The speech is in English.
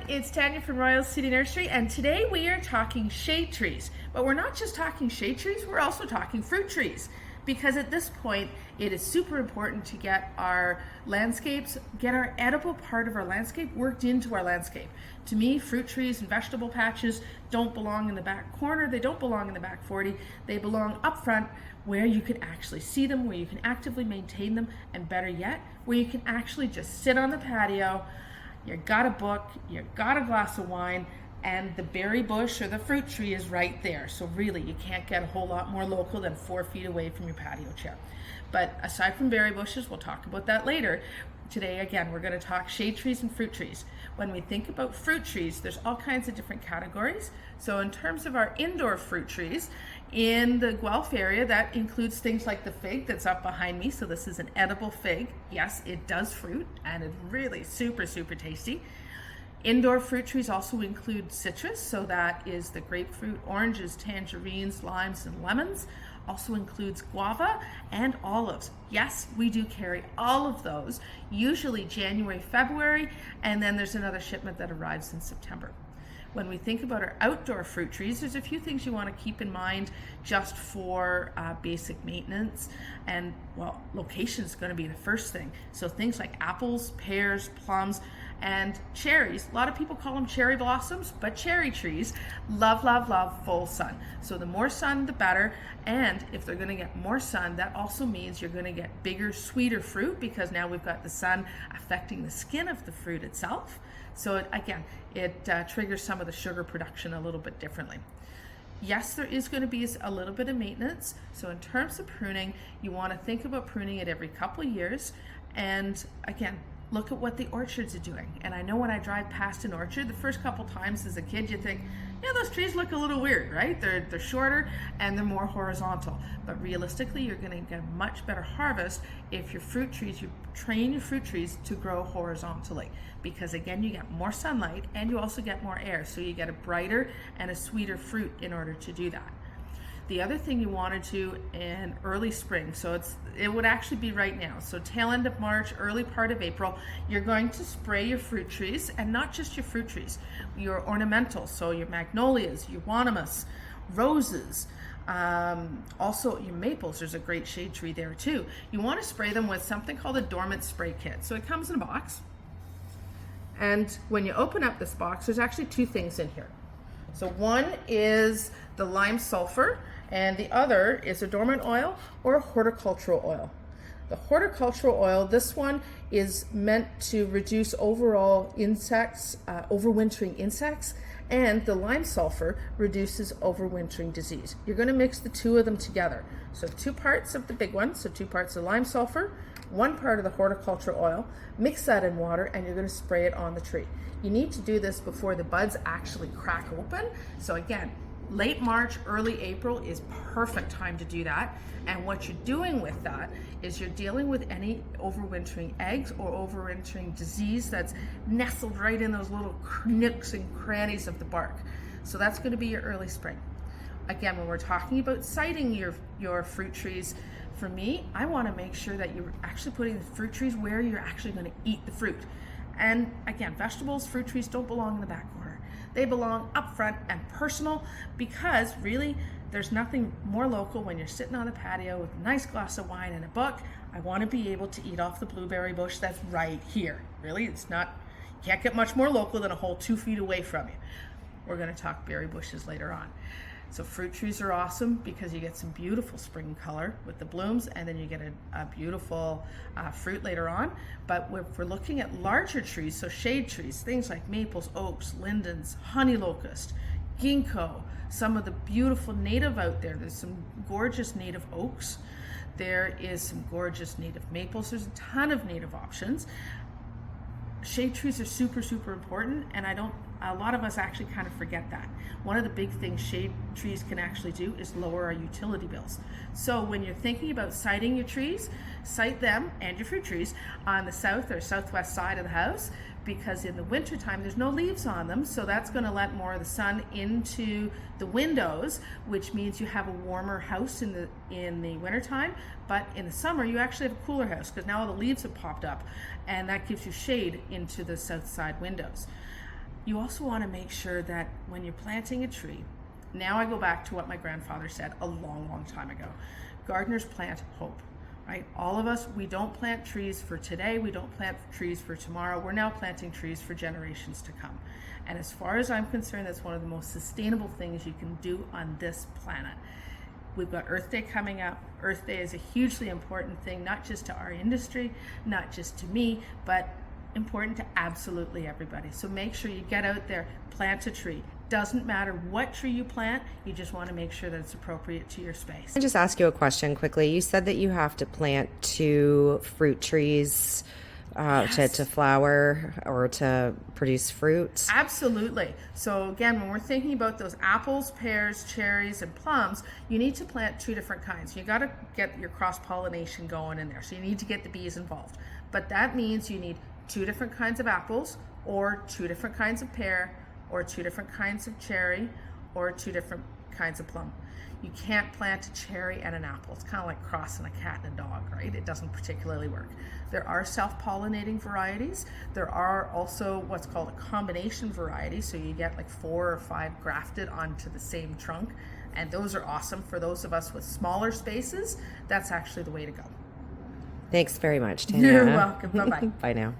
it's Tanya from Royal City Nursery, and today we are talking shade trees. But we're not just talking shade trees, we're also talking fruit trees. Because at this point, it is super important to get our landscapes, get our edible part of our landscape worked into our landscape. To me, fruit trees and vegetable patches don't belong in the back corner, they don't belong in the back 40, they belong up front where you can actually see them, where you can actively maintain them, and better yet, where you can actually just sit on the patio, you got a book, you got a glass of wine, and the berry bush or the fruit tree is right there. So really, you can't get a whole lot more local than 4 feet away from your patio chair. But aside from berry bushes, we'll talk about that later. Today, again, we're going to talk shade trees and fruit trees. When we think about fruit trees, there's all kinds of different categories. So in terms of our indoor fruit trees, in the Guelph area, that includes things like the fig that's up behind me. So this is an edible fig. Yes, it does fruit, and it's really super, super tasty. Indoor fruit trees also include citrus, so that is the grapefruit, oranges, tangerines, limes, and lemons. Also includes guava and olives. Yes, we do carry all of those, usually January, February, and then there's another shipment that arrives in September. When we think about our outdoor fruit trees, there's a few things you want to keep in mind just for basic maintenance. And well, location is going to be the first thing. So things like apples, pears, plums, and cherries. A lot of people call them cherry blossoms, but cherry trees love, love, love full sun. So the more sun, the better. And if they're going to get more sun, that also means you're going to get bigger, sweeter fruit, because now we've got the sun affecting the skin of the fruit itself. So it triggers some of the sugar production a little bit differently. Yes, there is going to be a little bit of maintenance. So in terms of pruning, you want to think about pruning it every couple of years. And again, look at what the orchards are doing. And I know when I drive past an orchard, the first couple times as a kid, you think, yeah, those trees look a little weird, right? They're shorter and they're more horizontal. But realistically, you're going to get a much better harvest if your fruit trees, you train your fruit trees to grow horizontally. Because again, you get more sunlight and you also get more air. So you get a brighter and a sweeter fruit in order to do that. The other thing you want to do in early spring, so it would actually be right now, so tail end of March, early part of April, you're going to spray your fruit trees, and not just your fruit trees, your ornamentals, so your magnolias, your euonymus, roses, also your maples. There's a great shade tree there too. You want to spray them with something called a dormant spray kit. So it comes in a box, and when you open up this box, there's actually 2 things in here. So one is the lime sulfur, and the other is a dormant oil or a horticultural oil. The horticultural oil, this one is meant to reduce overall insects, overwintering insects, and the lime sulfur reduces overwintering disease. You're going to mix the 2 of them together. So 2 parts of the big one, so 2 parts of lime sulfur, 1 part of the horticultural oil, mix that in water, and you're going to spray it on the tree. You need to do this before the buds actually crack open. So again, late March, early April is perfect time to do that. And what you're doing with that is you're dealing with any overwintering eggs or overwintering disease that's nestled right in those little nooks and crannies of the bark. So that's going to be your early spring. Again, when we're talking about siting your fruit trees, for me, I want to make sure that you're actually putting the fruit trees where you're actually going to eat the fruit. And again, vegetables, fruit trees don't belong in the back corner. They belong up front and personal, because really there's nothing more local when you're sitting on the patio with a nice glass of wine and a book. I want to be able to eat off the blueberry bush that's right here. Really, you can't get much more local than a whole 2 feet away from you. We're going to talk berry bushes later on. So fruit trees are awesome because you get some beautiful spring color with the blooms, and then you get a beautiful fruit later on. But if we're looking at larger trees, so shade trees, things like maples, oaks, lindens, honey locust, ginkgo, some of the beautiful native out there. There's some gorgeous native oaks. There is some gorgeous native maples. There's a ton of native options. Shade trees are super, super important, and a lot of us actually kind of forget that. One of the big things shade trees can actually do is lower our utility bills. So when you're thinking about siting your trees, site them and your fruit trees on the south or southwest side of the house, because in the wintertime there's no leaves on them, so that's going to let more of the sun into the windows, which means you have a warmer house in the wintertime, but in the summer you actually have a cooler house because now all the leaves have popped up, and that gives you shade into the south side windows. You also want to make sure that when you're planting a tree, now I go back to what my grandfather said a long, long time ago. Gardeners plant hope, right? All of us, we don't plant trees for today, we don't plant trees for tomorrow, we're now planting trees for generations to come. And as far as I'm concerned, that's one of the most sustainable things you can do on this planet. We've got Earth Day coming up. Earth Day is a hugely important thing, not just to our industry, not just to me, but important to absolutely everybody. So make sure you get out there, plant a tree. Doesn't matter what tree you plant, you just want to make sure that it's appropriate to your space. I'll just ask you a question quickly. You said that you have to plant 2 fruit trees Yes. to flower or to produce fruit. Absolutely. So again, when we're thinking about those apples, pears, cherries, and plums, you need to plant 2 different kinds. You got to get your cross-pollination going in there. So you need to get the bees involved. But that means you need 2 different kinds of apples, or 2 different kinds of pear, or 2 different kinds of cherry, or 2 different kinds of plum. You can't plant a cherry and an apple. It's kind of like crossing a cat and a dog, right? It doesn't particularly work. There are self-pollinating varieties. There are also what's called a combination variety. So you get like 4 or 5 grafted onto the same trunk. And those are awesome for those of us with smaller spaces. That's actually the way to go. Thanks very much, Tanya. You're welcome. Bye-bye. Bye now.